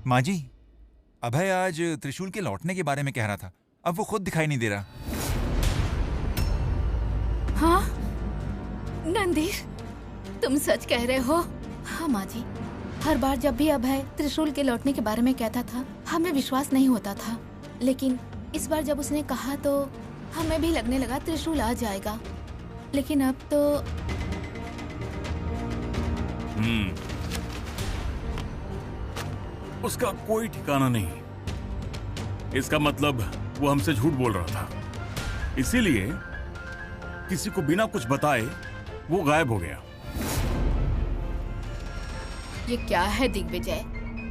माँ जी, अभय आज त्रिशूल के लौटने के बारे में कह रहा था। अब वो खुद दिखाई नहीं दे रहा। हाँ नंदीश, तुम सच कह रहे हो? हाँ माँ जी, हर बार जब भी अभय त्रिशूल के लौटने के बारे में कहता था हमें विश्वास नहीं होता था, लेकिन इस बार जब उसने कहा तो हमें भी लगने लगा त्रिशूल आ जाएगा। लेकिन अब तो उसका कोई ठिकाना नहीं। इसका मतलब वो हमसे झूठ बोल रहा था, इसीलिए किसी को बिना कुछ बताए वो गायब हो गया। ये क्या है दिग्विजय,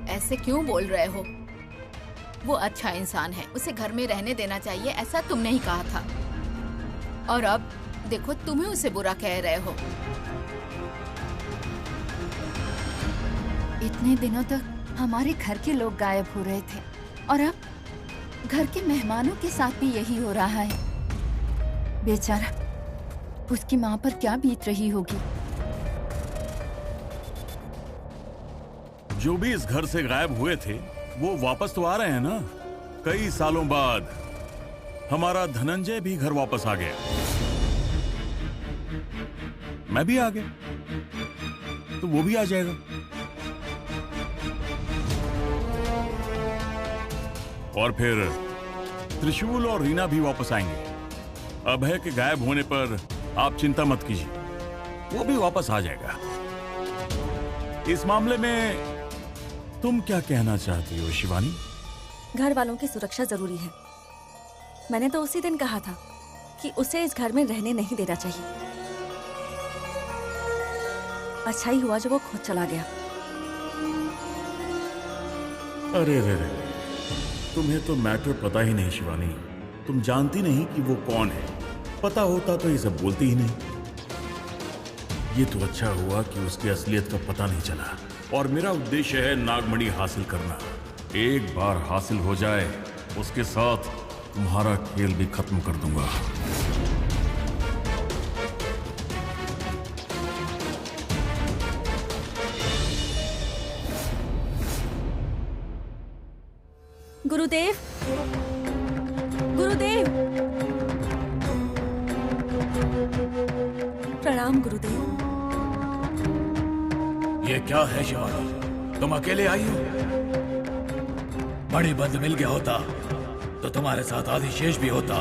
ऐसे क्यों बोल रहे हो? वो अच्छा इंसान है, उसे घर में रहने देना चाहिए, ऐसा तुमने ही कहा था। और अब देखो तुम ही उसे बुरा कह रहे हो। इतने दिनों तक हमारे घर के लोग गायब हो रहे थे और अब घर के मेहमानों के साथ भी यही हो रहा है। बेचारा, उसकी माँ पर क्या बीत रही होगी। जो भी इस घर से गायब हुए थे वो वापस तो आ रहे हैं ना। कई सालों बाद हमारा धनंजय भी घर वापस आ गया, मैं भी आ गया, तो वो भी आ जाएगा। और फिर त्रिशूल और रीना भी वापस आएंगे। अभय के गायब होने पर आप चिंता मत कीजिए, वो भी वापस आ जाएगा। इस मामले में तुम क्या कहना चाहती हो शिवानी? घर वालों की सुरक्षा जरूरी है। मैंने तो उसी दिन कहा था कि उसे इस घर में रहने नहीं देना चाहिए। अच्छा ही हुआ जो वो खुद चला गया। अरे रे रे, तुम्हें तो मैटर पता ही नहीं शिवानी। तुम जानती नहीं कि वो कौन है। पता होता तो ये सब बोलती ही नहीं। ये तो अच्छा हुआ कि उसकी असलियत का पता नहीं चला। और मेरा उद्देश्य है नागमणि हासिल करना। एक बार हासिल हो जाए उसके साथ तुम्हारा खेल भी खत्म कर दूंगा। गुरुदेव, गुरुदेव, प्रणाम गुरुदेव। ये क्या है शिवानी, तुम अकेले आई हो? मणिबंध मिल गया होता तो तुम्हारे साथ आदिशेष भी होता।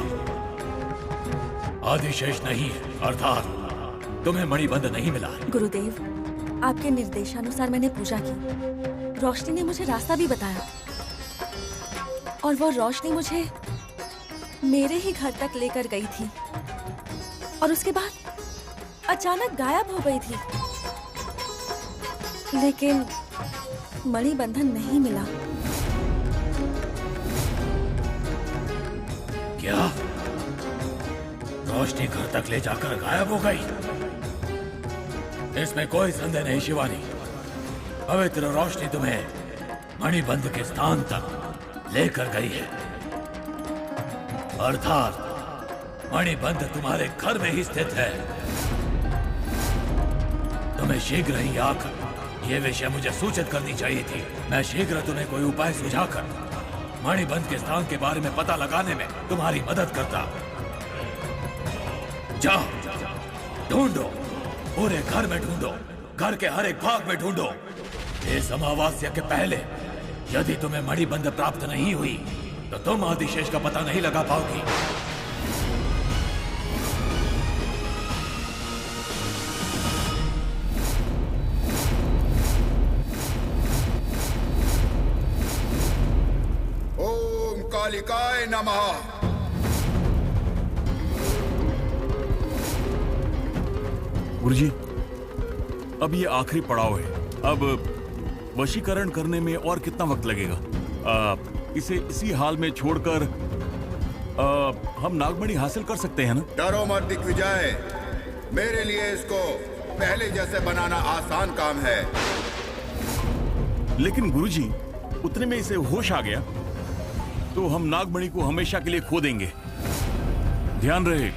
आदिशेष नहीं, अर्थात तुम्हें मणिबंध नहीं मिला। गुरुदेव, आपके निर्देशानुसार मैंने पूजा की। रोशनी ने मुझे रास्ता भी बताया और वो रोशनी मुझे मेरे ही घर तक लेकर गई थी और उसके बाद अचानक गायब हो गई थी। लेकिन मणिबंधन नहीं मिला। क्या रोशनी घर तक ले जाकर गायब हो गई? इसमें कोई संदेह नहीं शिवानी। पवित्र रोशनी तुम्हें मणिबंध के स्थान तक लेकर गई है, अर्थात मणिबंध तुम्हारे घर में ही स्थित है। तुम्हें शीघ्र ही आकर यह विषय मुझे सूचित करनी चाहिए थी। मैं शीघ्र तुम्हें कोई उपाय सुझाकर मणिबंध के स्थान के बारे में पता लगाने में तुम्हारी मदद करता। जाओ, ढूंढो, पूरे घर में ढूंढो, घर के हर एक भाग में ढूंढो। इस अमावस्या के पहले यदि तुम्हें मणिबंध प्राप्त नहीं हुई तो तुम आदिशेष का पता नहीं लगा पाओगी। ओम कालिकाय नमः। गुरुजी, अब ये आखिरी पड़ाव है। अब वशीकरण करने में और कितना वक्त लगेगा? इसे इसी हाल में छोड़कर हम नागमणि हासिल कर सकते हैं ना? डरो मत दिग्विजय, मेरे लिए इसको पहले जैसे बनाना आसान काम है। लेकिन गुरुजी, उतने में इसे होश आ गया तो हम नागमणि को हमेशा के लिए खो देंगे। ध्यान रहे,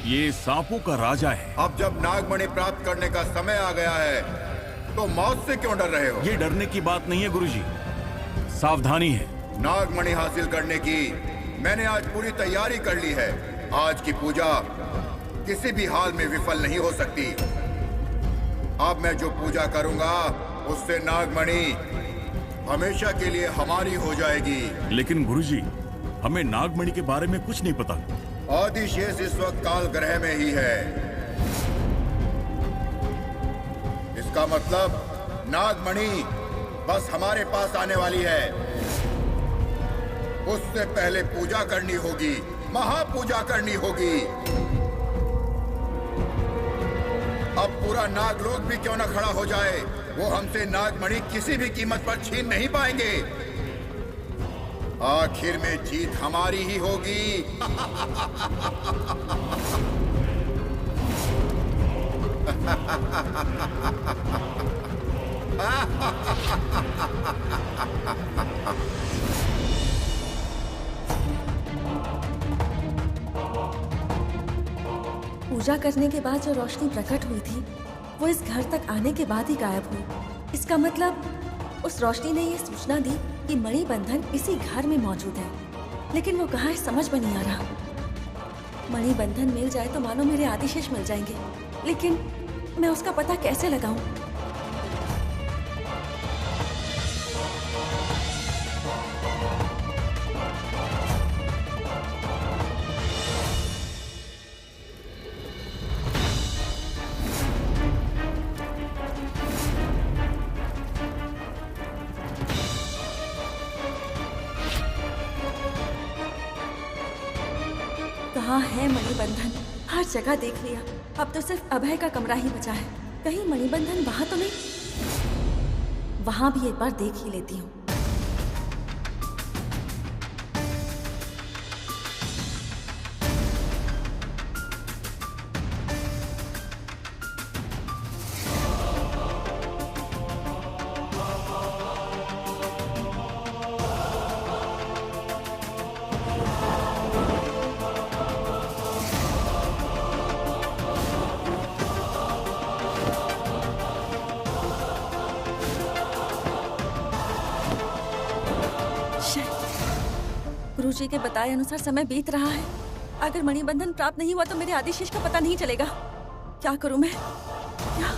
ये सांपों का राजा है। अब जब नागमणि प्राप्त करने का समय आ गया है तो मौत से क्यों डर रहे हो? ये डरने की बात नहीं है गुरुजी। सावधानी है। नागमणि हासिल करने की मैंने आज पूरी तैयारी कर ली है। आज की पूजा किसी भी हाल में विफल नहीं हो सकती। अब मैं जो पूजा करूंगा उससे नागमणि हमेशा के लिए हमारी हो जाएगी। लेकिन गुरुजी, हमें नागमणि के बारे में कुछ नहीं पता। आदिशेष इस वक्त काल ग्रह में ही है। इसका मतलब नागमणि बस हमारे पास आने वाली है। उससे पहले पूजा करनी होगी, महापूजा करनी होगी। अब पूरा नागलोक भी क्यों न खड़ा हो जाए, वो हमसे नागमणि किसी भी कीमत पर छीन नहीं पाएंगे। आखिर में जीत हमारी ही होगी। पूजा करने के बाद जो रोशनी प्रकट हुई थी वो इस घर तक आने के बाद ही गायब हुई। इसका मतलब उस रोशनी ने ये सूचना दी कि मणिबंधन इसी घर में मौजूद है, लेकिन वो कहाँ है समझ में नहीं आ रहा। मणिबंधन मिल जाए तो मानो मेरे आदिशेष मिल जाएंगे, लेकिन मैं उसका पता कैसे लगाऊं? कहाँ है मणिबंधन? हर जगह देख लिया, अब तो सिर्फ अभय का कमरा ही बचा है। कहीं मणिबंधन वहां तो नहीं? वहां भी एक बार देख ही लेती हूँ। गुरुजी के बताए अनुसार समय बीत रहा है। अगर मणिबंधन प्राप्त नहीं हुआ तो मेरे आदिशेष का पता नहीं चलेगा। क्या करूं मैं? क्या?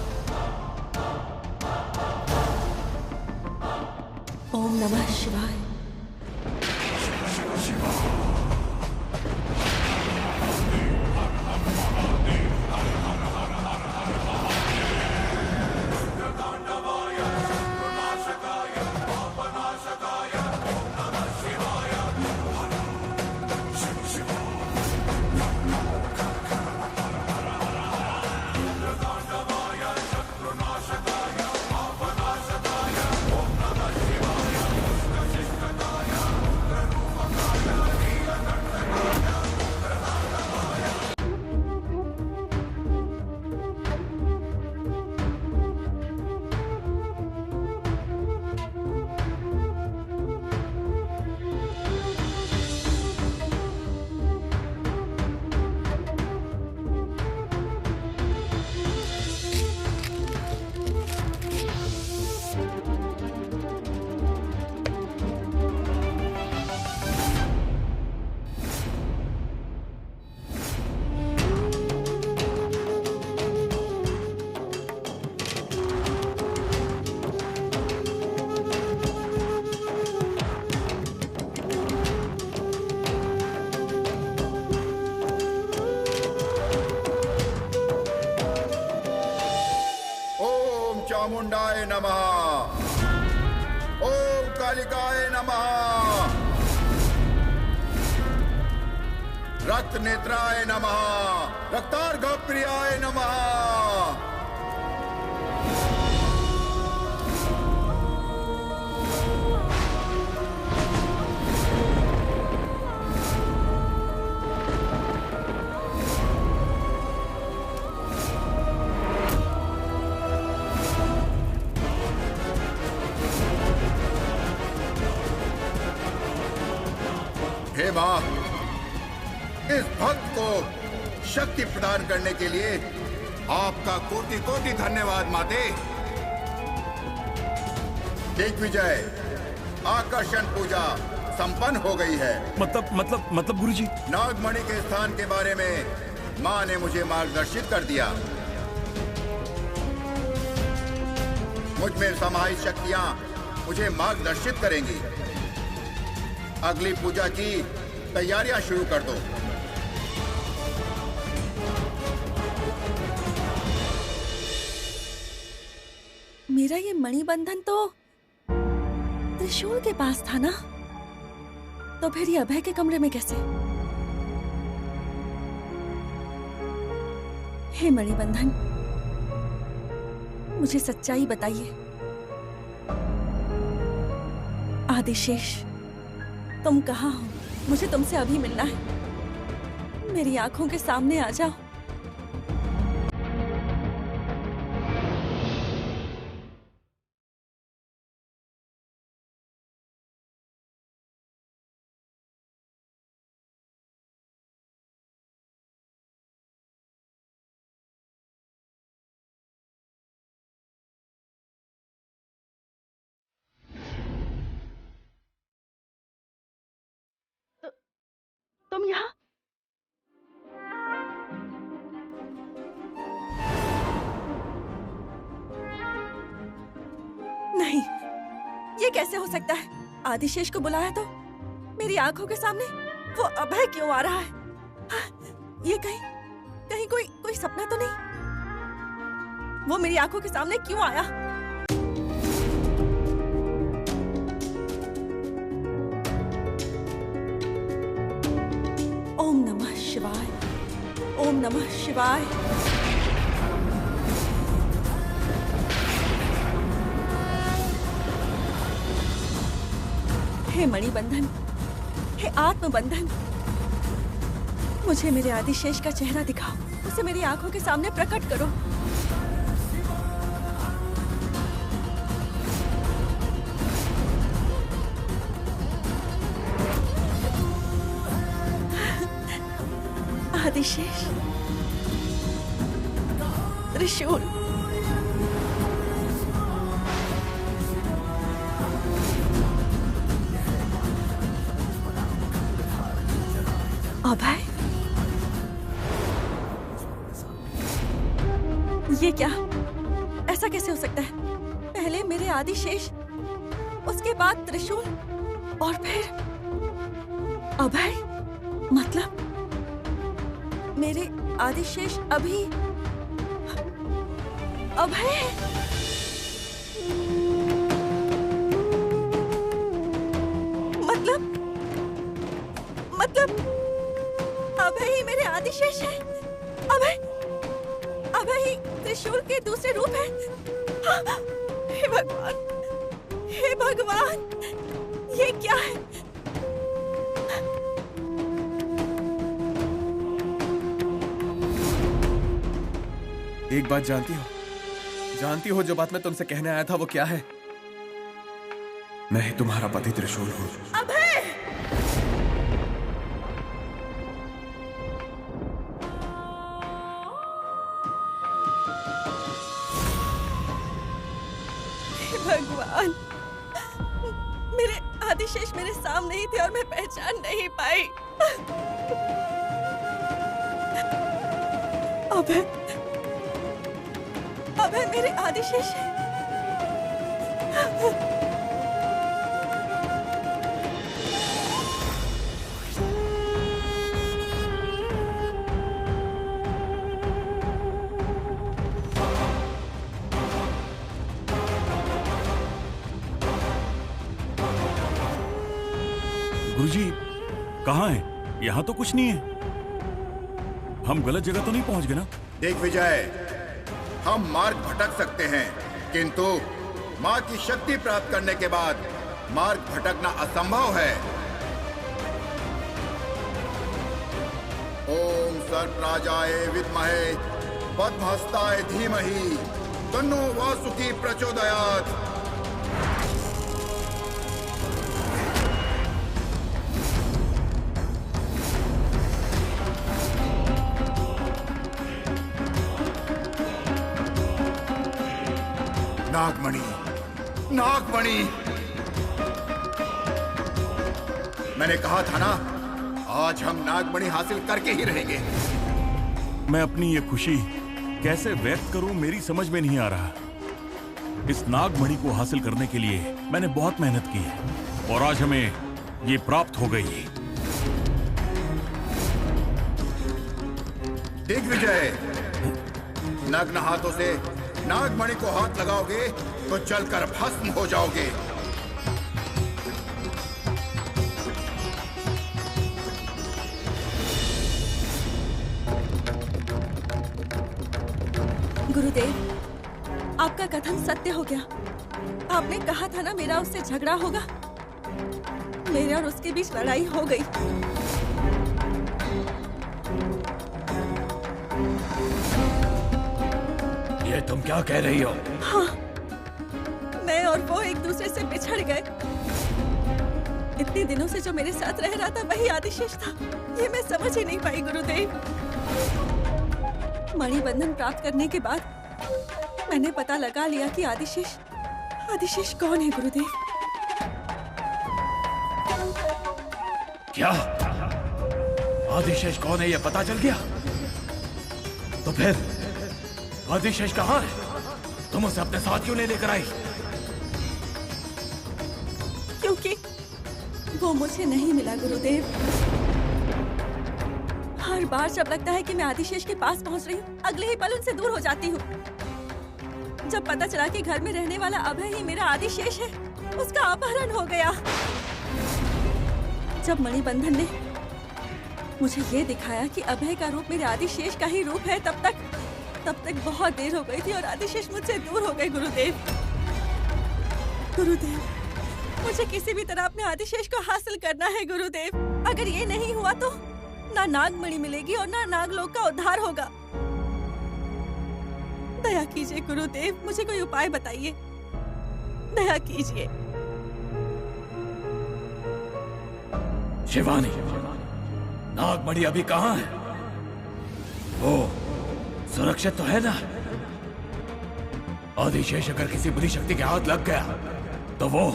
ओम नमः शिवाय। चामुंडाय नमः। ओम कालिकाय नमः। रक्त नेत्राय नमः। रक्तार्घ प्रियाय नमः। हे मां, इस भक्त को शक्ति प्रदान करने के लिए आपका कोटि कोटि धन्यवाद माते। दिग्विजय, आकर्षण पूजा संपन्न हो गई है। मतलब गुरुजी। नागमणि के स्थान के बारे में माँ ने मुझे मार्गदर्शित कर दिया। मुझ में समाहित शक्तियाँ मुझे मार्गदर्शित करेंगी। अगली पूजा की तैयारियां शुरू कर दो। मेरा ये मणिबंधन तो त्रिशूल के पास था ना, तो फिर ये अभय के कमरे में कैसे? हे मणिबंधन, मुझे सच्चाई बताइए। आदिशेष, तुम कहाँ हो? मुझे तुमसे अभी मिलना है। मेरी आंखों के सामने आ जाओ। तुम यहाँ? नहीं, ये कैसे हो सकता है? आदिशेष को बुलाया तो मेरी आंखों के सामने वो अभय क्यों आ रहा है? ये कहीं कोई सपना तो नहीं? वो मेरी आंखों के सामने क्यों आया? ओम नमः शिवाय, ओम नमः शिवाय। हे मणिबंधन, हे आत्मबंधन, मुझे मेरे आदिशेष का चेहरा दिखाओ। उसे मेरी आंखों के सामने प्रकट करो। आदिशेष, त्रिशूल, अभय, ये क्या? ऐसा कैसे हो सकता है? पहले मेरे आदिशेष, उसके बाद त्रिशूल और फिर अभय। मतलब मेरे आदिशेष अभी अभय है। मतलब अभय ही मेरे आदिशेष है। अभय ही त्रिशूल के दूसरे रूप है। हे भगवान, हे भगवान, ये क्या है? एक बात जानती हो जो बात मैं तुमसे कहने आया था वो क्या है? मैं ही तुम्हारा पति त्रिशूल हूँ। अभय! हे भगवान, मेरे आदिशेष मेरे सामने ही थे और मैं पहचान नहीं पाई। अभय मेरे आदिशेष है। गुरुजी, कहाँ है? यहाँ तो कुछ नहीं है। हम गलत जगह तो नहीं पहुँच गए ना? दिग्विजय, हम मार्ग भटक सकते हैं, किंतु माँ की शक्ति प्राप्त करने के बाद मार्ग भटकना असंभव है। ओम सर्पराजाय विद्महे पद्महस्ताय धीमहि तन्नो वासुकी प्रचोदयात्। नागमणि, नागमणि, मैंने कहा था ना, आज हम नागमणि हासिल करके ही रहेंगे। मैं अपनी ये खुशी कैसे व्यक्त करूं मेरी समझ में नहीं आ रहा। इस नागमणि को हासिल करने के लिए मैंने बहुत मेहनत की है और आज हमें ये प्राप्त हो गई। दिग्विजय, नग्न हाथों से नागमणि को हाथ लगाओगे तो जलकर भस्म हो जाओगे। गुरुदेव, आपका कथन सत्य हो गया। आपने कहा था ना मेरा उससे झगड़ा होगा। मेरे और उसके बीच लड़ाई हो गई। ये तुम क्या कह रही हो? हाँ, मैं और वो एक दूसरे से बिछड़ गए। इतने दिनों से जो मेरे साथ रह रहा था वही आदिशेष था। ये मैं समझ ही नहीं पाई गुरुदेव। मणिबंधन प्राप्त करने के बाद मैंने पता लगा लिया कि आदिशेष कौन है गुरुदेव। क्या आदिशेष कौन है ये पता चल गया? तो फिर आदिशेष कहाँ है? तुम उसे अपने साथ क्यों नहीं लेकर आई? क्योंकि वो मुझे नहीं मिला गुरुदेव। हर बार जब लगता है कि मैं आदिशेष के पास पहुंच रही हूँ, अगले ही पल उनसे दूर हो जाती हूँ। जब पता चला कि घर में रहने वाला अभय ही मेरा आदिशेष है, उसका अपहरण हो गया। जब मणिबंधन ने मुझे ये दिखाया कि अभय का रूप मेरे आदिशेष का ही रूप है, तब तक बहुत देर हो गई थी और आदिशेष मुझसे दूर हो गए गुरुदेव। मुझे किसी भी तरह अपने आदिशेष को हासिल करना है गुरुदेव। अगर ये नहीं हुआ तो ना नागमणि मिलेगी और ना नागलोक का उद्धार होगा। दया कीजिए गुरुदेव, मुझे कोई उपाय बताइए। दया कीजिए। शिवानी, नागमणि अभी कहाँ है? वो सुरक्षित तो है ना? आदिशेष अगर किसी बुरी शक्ति के हाथ लग गया तो वो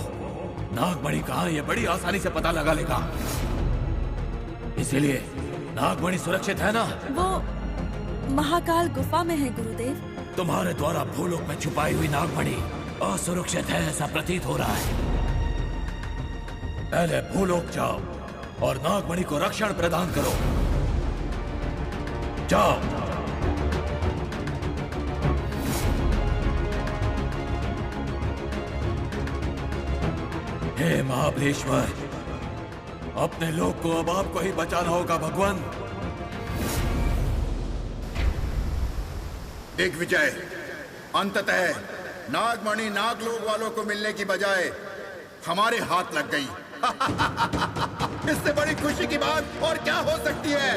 नागमणि कहाँ है ये बड़ी आसानी से पता लगा लेगा। इसीलिए नागमणि सुरक्षित है ना? वो महाकाल गुफा में है गुरुदेव। तुम्हारे द्वारा भूलोक में छुपाई हुई नागमणि असुरक्षित है ऐसा प्रतीत हो रहा है। पहले भूलोक जाओ और नागमणि को रक्षण प्रदान करो। जाओ। हे महाबलेश्वर, अपने लोक को अब आपको ही बचाना होगा भगवान। दिग्विजय, अंततः नागमणि नागलोक वालों को मिलने की बजाय हमारे हाथ लग गई। इससे बड़ी खुशी की बात और क्या हो सकती है?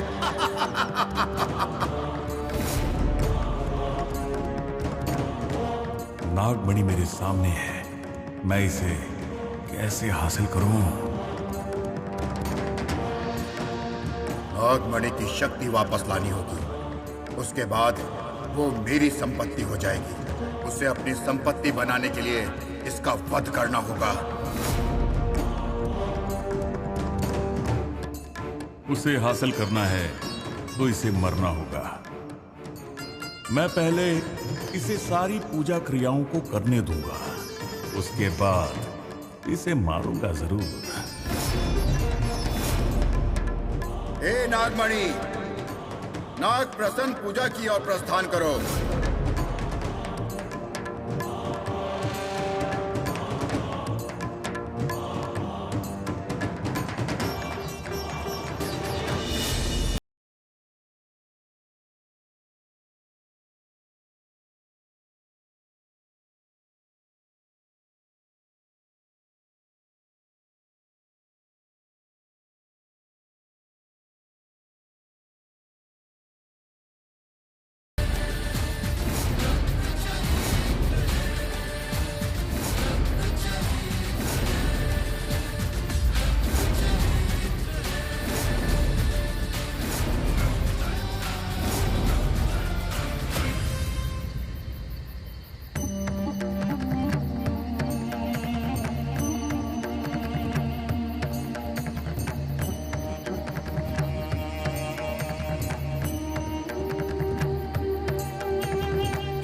नागमणि मेरे सामने है, मैं इसे कैसे हासिल करूं? नागमणि की शक्ति वापस लानी होगी। उसके बाद वो मेरी संपत्ति हो जाएगी। उसे अपनी संपत्ति बनाने के लिए इसका वध करना होगा। उसे हासिल करना है तो इसे मरना होगा। मैं पहले इसे सारी पूजा क्रियाओं को करने दूंगा, उसके बाद इसे मारूंगा जरूर। हे नागमणि, नाग प्रसन्न पूजा की और प्रस्थान करो।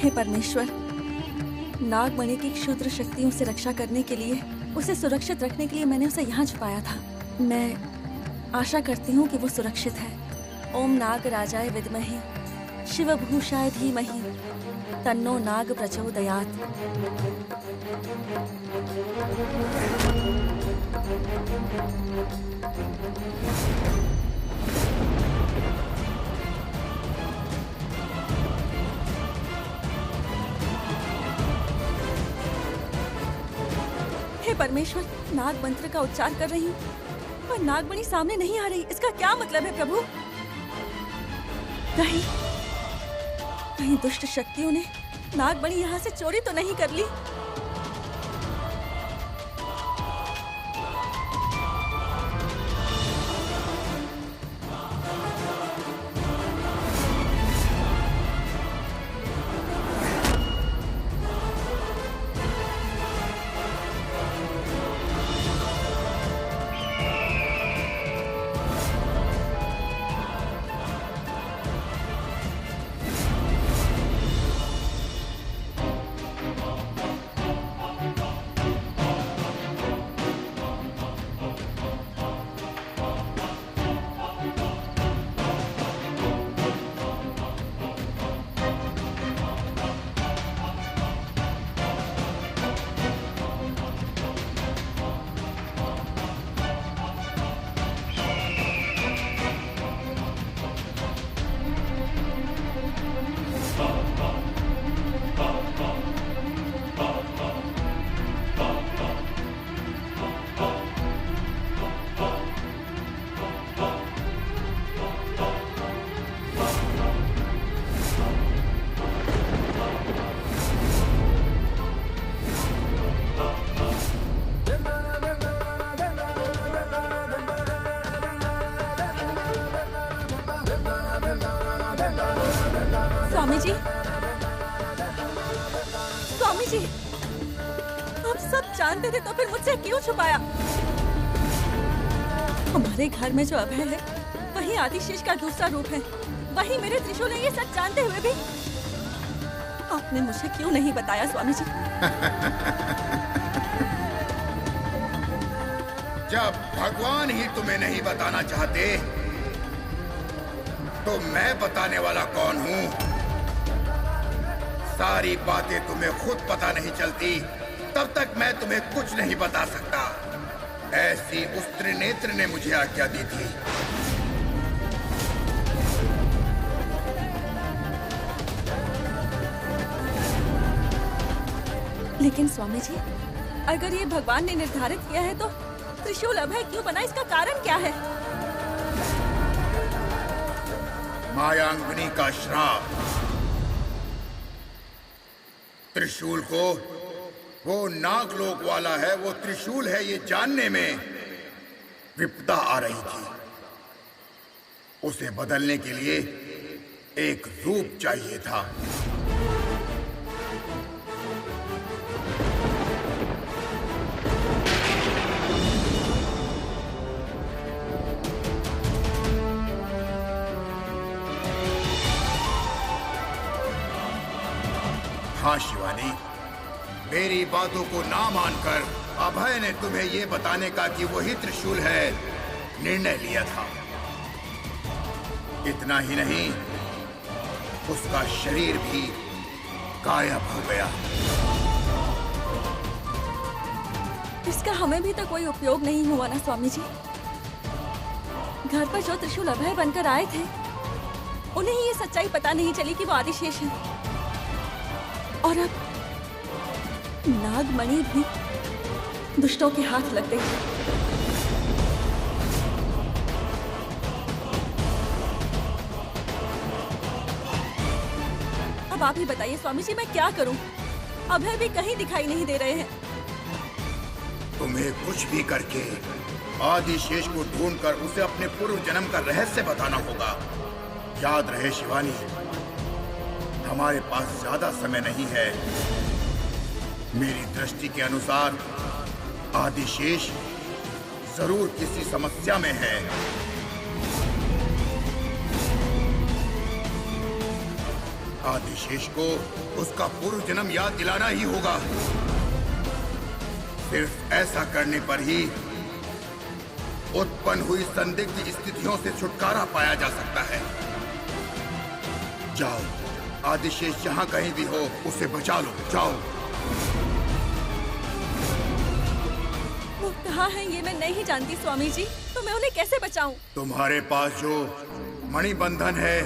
हे परमेश्वर, नागमणि की क्षुद्र शक्तियों से रक्षा करने के लिए, उसे सुरक्षित रखने के लिए मैंने उसे यहाँ छुपाया था। मैं आशा करती हूँ कि वो सुरक्षित है। ओम नागराजाय विद्महे शिवभूषाय धीमहि तन्नो नाग प्रचोदयात्। हे परमेश्वर, नाग मंत्र का उच्चार कर रही हूँ पर नागमणि सामने नहीं आ रही। इसका क्या मतलब है प्रभु? कहीं दुष्ट शक्तियों ने नागमणि यहाँ से चोरी तो नहीं कर ली? स्वामी जी, स्वामी जी, आप सब जानते थे तो फिर मुझसे क्यों छुपाया? हमारे घर में जो अभय है वही आदिशेष का दूसरा रूप है, वही मेरे त्रिशूल है। ये सच जानते हुए भी आपने मुझे क्यों नहीं बताया स्वामी जी? जब भगवान ही तुम्हें नहीं बताना चाहते तो मैं बताने वाला कौन हूँ? सारी बातें तुम्हें खुद पता नहीं चलती तब तक मैं तुम्हें कुछ नहीं बता सकता। ऐसी उस त्रिनेत्र ने मुझे आज्ञा दी थी। लेकिन स्वामी जी, अगर ये भगवान ने निर्धारित किया है तो त्रिशूल अभय क्यों बना? इसका कारण क्या है? मायांगनी का श्राप। त्रिशूल को वो नागलोक वाला है, वो त्रिशूल है, ये जानने में विपदा आ रही थी। उसे बदलने के लिए एक रूप चाहिए था। हाँ शिवानी, मेरी बातों को ना मानकर अभय ने तुम्हें ये बताने का कि वही त्रिशूल है निर्णय लिया था। इतना ही नहीं, उसका शरीर भी गायब हो गया। इसका हमें भी तो कोई उपयोग नहीं हुआ ना स्वामी जी? घर पर जो त्रिशूल अभय बनकर आए थे उन्हें ही ये सच्चाई पता नहीं चली कि वो आदिशेष है। और अब नागमणि भी दुष्टों के हाथ लग गई। अब आप ही बताइए स्वामी जी, मैं क्या करूं? अभय भी कहीं दिखाई नहीं दे रहे हैं। तुम्हें कुछ भी करके आदिशेष को ढूंढकर उसे अपने पूर्व जन्म का रहस्य बताना होगा। याद रहे शिवानी, हमारे पास ज्यादा समय नहीं है। मेरी दृष्टि के अनुसार आदिशेष जरूर किसी समस्या में है। आदिशेष को उसका पूर्व जन्म याद दिलाना ही होगा। सिर्फ ऐसा करने पर ही उत्पन्न हुई संदिग्ध स्थितियों से छुटकारा पाया जा सकता है। जाओ, आदिशेष जहां कहीं भी हो उसे बचा लो। जाओ। वो कहाँ है ये मैं नहीं जानती स्वामी जी, तो मैं उन्हें कैसे बचाऊं? तुम्हारे पास जो मणिबंधन है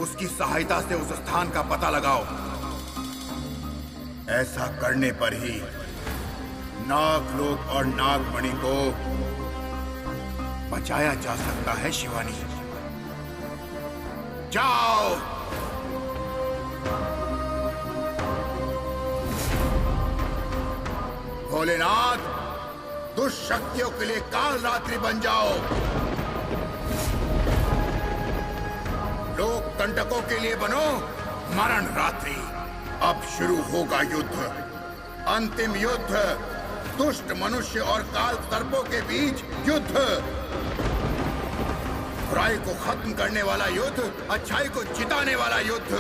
उसकी सहायता से उस स्थान का पता लगाओ। ऐसा करने पर ही नागलोक और नागमणि को बचाया जा सकता है। शिवानी, जाओ। भोलेनाथ, दुष्ट शक्तियों के लिए काल रात्रि बन जाओ। लोक कंटकों के लिए बनो मरण रात्रि। अब शुरू होगा युद्ध, अंतिम युद्ध, दुष्ट मनुष्य और काल सर्पों के बीच युद्ध। बुराई को खत्म करने वाला युद्ध, अच्छाई को जिताने वाला युद्ध।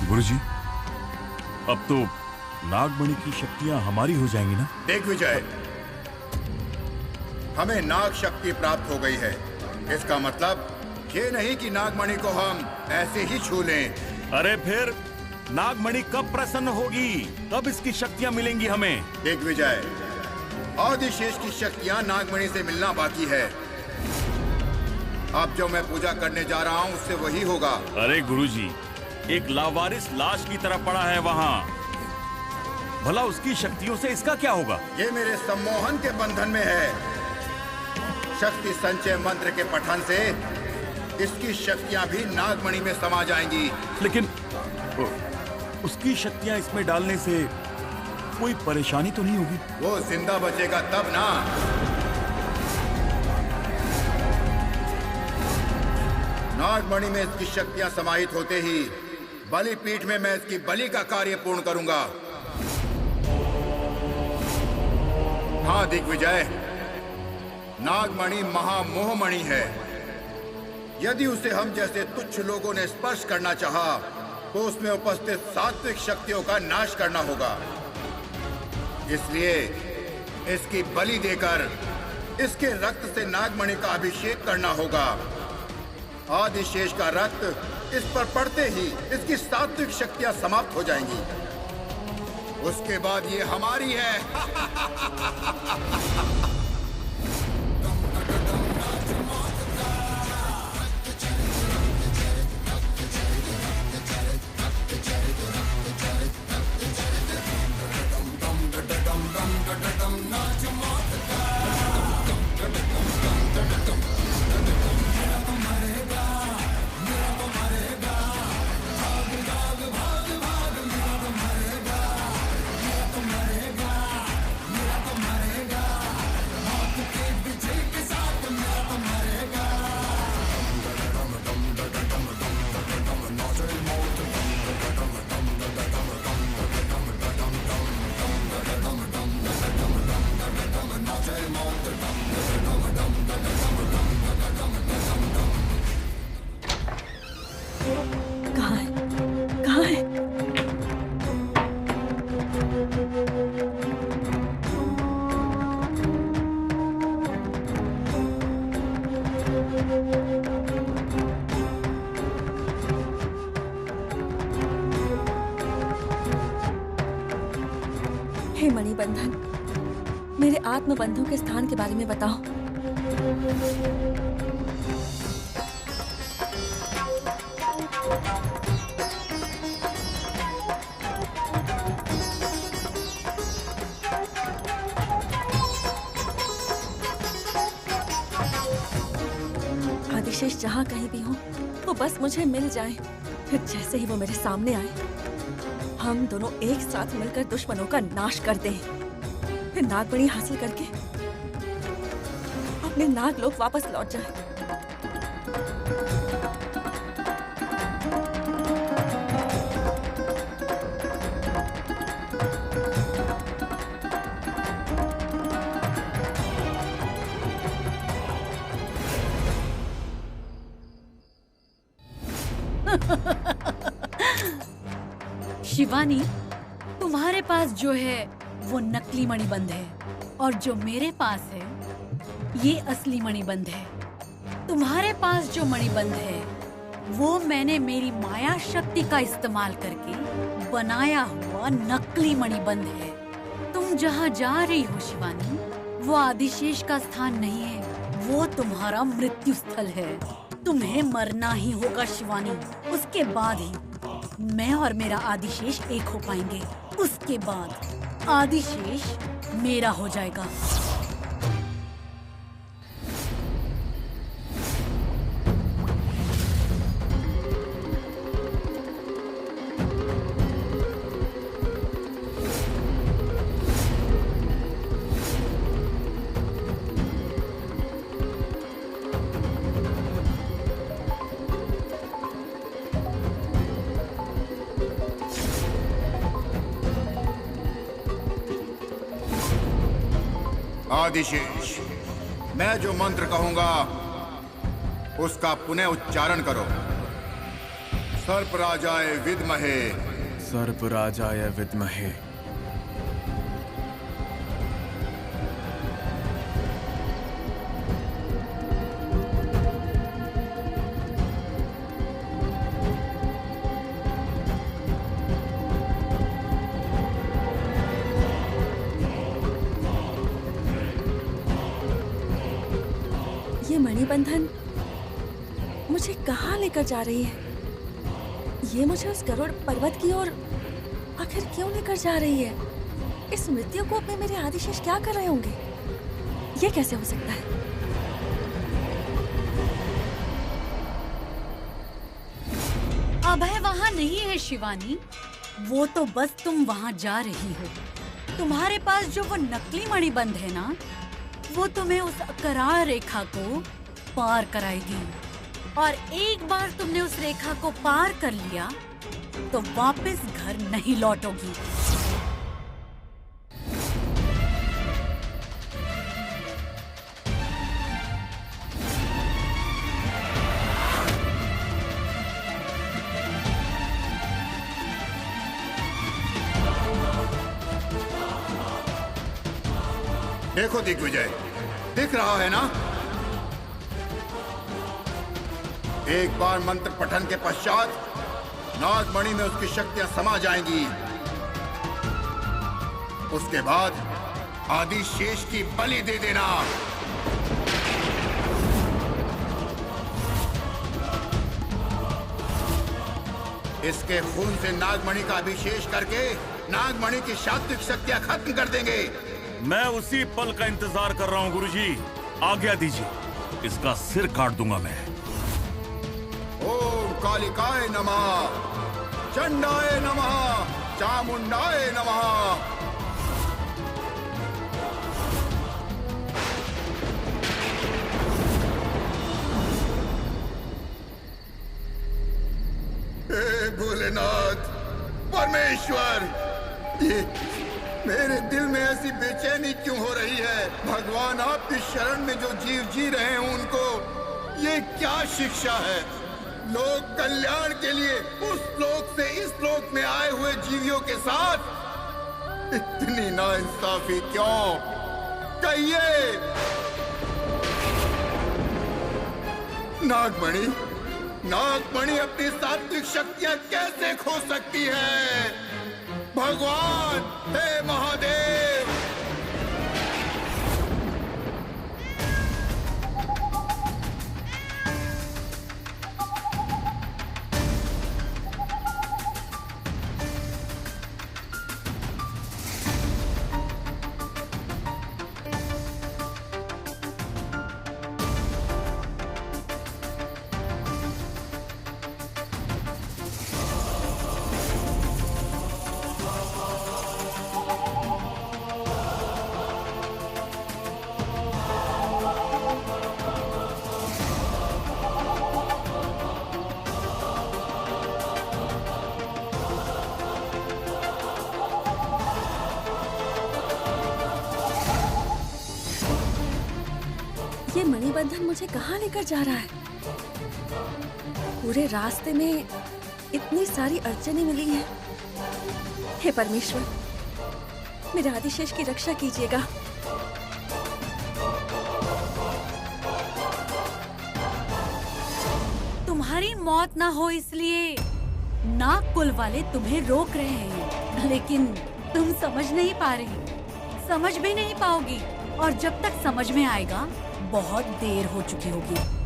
गुरुजी, अब तो नागमणि की शक्तियां हमारी हो जाएंगी ना? दिग्विजय, हमें नाग शक्ति प्राप्त हो गई है। इसका मतलब ये नहीं कि नागमणि को हम ऐसे ही छू लें। अरे फिर नागमणि कब प्रसन्न होगी? कब इसकी शक्तियां मिलेंगी हमें? दिग्विजय, आदिशेष की शक्तियां नागमणि से मिलना बाकी है। अब जो मैं पूजा करने जा रहा हूँ उससे वही होगा। अरे गुरुजी, एक लावारिस लाश की तरह पड़ा है वहाँ। भला उसकी शक्तियों से इसका क्या होगा? ये मेरे सम्मोहन के बंधन में है। शक्ति संचय मंत्र के पठन से इसकी शक्तियां भी नागमणि में समा जाएंगी। लेकिन उसकी शक्तियां इसमें डालने से कोई परेशानी तो नहीं होगी? वो जिंदा बचेगा तब ना। नागमणि में इसकी शक्तियां समाहित होते ही बलिपीठ में मैं इसकी बलि का कार्य पूर्ण करूंगा। हाँ दिग्विजय, नागमणि महामोहमणि है। यदि उसे हम जैसे तुच्छ लोगों ने स्पर्श करना चाहा तो उसमें उपस्थित सात्विक शक्तियों का नाश करना होगा। इसलिए इसकी बलि देकर इसके रक्त से नागमणि का अभिषेक करना होगा। आदिशेष का रक्त इस पर पड़ते ही इसकी सात्विक शक्तियां समाप्त हो जाएंगी। उसके बाद ये हमारी है। हे मणिबंधन, मेरे आत्मबंधु के स्थान के बारे में बताओ। आदिशेष जहाँ कहीं भी हो वो बस मुझे मिल जाए। फिर जैसे ही वो मेरे सामने आए हम दोनों एक साथ मिलकर दुश्मनों का नाश कर दें। फिर नागमणि हासिल करके अपने नागलोक वापस लौट जाए। शिवानी, तुम्हारे पास जो है वो नकली मणिबंध है और जो मेरे पास है ये असली मणिबंध है। तुम्हारे पास जो मणिबंध है वो मैंने मेरी माया शक्ति का इस्तेमाल करके बनाया हुआ नकली मणिबंध है। तुम जहाँ जा रही हो शिवानी, वो आदिशेष का स्थान नहीं है, वो तुम्हारा मृत्यु स्थल है। तुम्हें मरना ही होगा शिवानी, उसके बाद ही मैं और मेरा आदिशेष एक हो पाएंगे। उसके बाद आदिशेष मेरा हो जाएगा। आदिशेष, मैं जो मंत्र कहूंगा उसका पुनः उच्चारण करो। सर्पराजाय विद्महे। सर्पराजाय विद्महे। ये मणिबंधन मुझे कहाँ लेकर जा रही है? ये मुझे उस गरुड़ पर्वत की ओर आखिर क्यों लेकर जा रही है? इस मृत्यु को में मेरे आदिशेष क्या कर रहे होंगे? ये कैसे हो सकता है? अभय वहाँ नहीं है शिवानी, वो तो बस तुम वहाँ जा रही हो। तुम्हारे पास जो वो नकली मणिबंध है ना, वो तुम्हें उस करार रेखा को पार कराएगी और एक बार तुमने उस रेखा को पार कर लिया तो वापस घर नहीं लौटोगी। देखो दिग्विजय, दिख रहा है ना? एक बार मंत्र पठन के पश्चात नागमणि में उसकी शक्तियां समा जाएंगी। उसके बाद आदिशेष की बलि दे देना। इसके खून से नागमणि का अभिषेक करके नागमणि की शाब्दिक शक्तियां खत्म कर देंगे। मैं उसी पल का इंतजार कर रहा हूँ गुरुजी, आज्ञा दीजिए, इसका सिर काट दूंगा मैं। ओम कालिकाय नमः, चंडाय नमः, चामुंडाय नमः। हे भोलेनाथ, परमेश्वर, ये मेरे दिल में ऐसी बेचैनी क्यों हो रही है? भगवान, आपकी शरण में जो जीव जी रहे हैं उनको ये क्या शिक्षा है? लोक कल्याण के लिए उस लोक से इस लोक में आए हुए जीवियों के साथ इतनी नाइंसाफी क्यों? कहिए। नागमणि, नागमणि अपनी सात्विक शक्तियां कैसे खो सकती है? भगवान, हे महादेव! ये मणिबंधन मुझे कहाँ लेकर जा रहा है? पूरे रास्ते में इतनी सारी अड़चनें मिली हैं, हे परमेश्वर, मेरे आदिशेष की रक्षा कीजिएगा। तुम्हारी मौत ना हो इसलिए नाग कुल वाले तुम्हें रोक रहे हैं, लेकिन तुम समझ नहीं पा रही, समझ भी नहीं पाओगी, और जब तक समझ में आएगा बहुत देर हो चुकी होगी।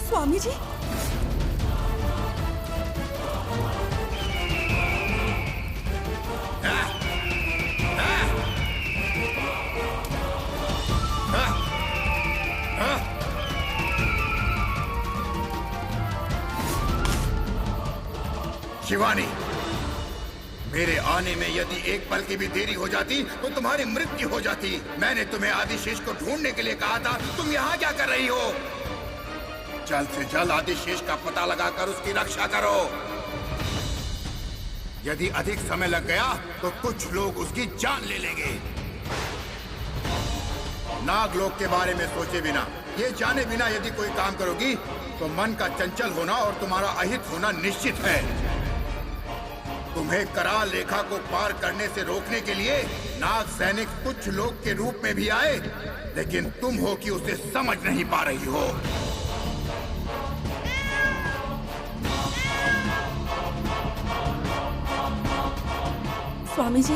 स्वामी जी, शिवानी, मेरे आने में यदि एक पल की भी देरी हो जाती तो तुम्हारी मृत्यु हो जाती। मैंने तुम्हें आदिशेष को ढूंढने के लिए कहा था, तुम यहाँ क्या कर रही हो? जल्द से जल्द आदिशेष का पता लगाकर उसकी रक्षा करो। यदि अधिक समय लग गया तो कुछ लोग उसकी जान ले लेंगे। नागलोक के बारे में सोचे बिना, ये जाने बिना यदि कोई काम करोगी तो मन का चंचल होना और तुम्हारा अहित होना निश्चित है। तुम्हें कराल रेखा को पार करने से रोकने के लिए नाग सैनिक कुछ लोग के रूप में भी आए, लेकिन तुम हो कि उसे समझ नहीं पा रही हो। स्वामी जी,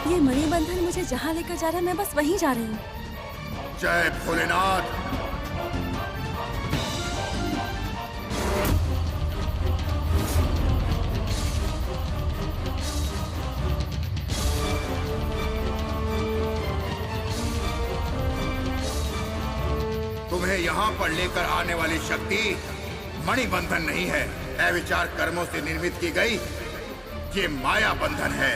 ये मणिबंधन मुझे जहाँ लेकर जा रहा है, मैं बस वहीं जा रही हूँ। जय भोलेनाथ। तुम्हें यहाँ पर लेकर आने वाली शक्ति मणिबंधन नहीं है, अविचार कर्मों से निर्मित की गई ये माया बंधन है।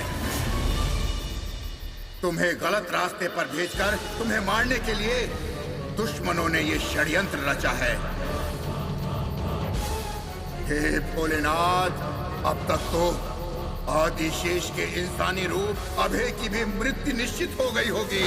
तुम्हें गलत रास्ते पर भेजकर तुम्हें मारने के लिए दुश्मनों ने ये षड्यंत्र रचा है। हे भोलेनाथ, अब तक तो आदिशेष के इंसानी रूप अभय की भी मृत्यु निश्चित हो गई होगी।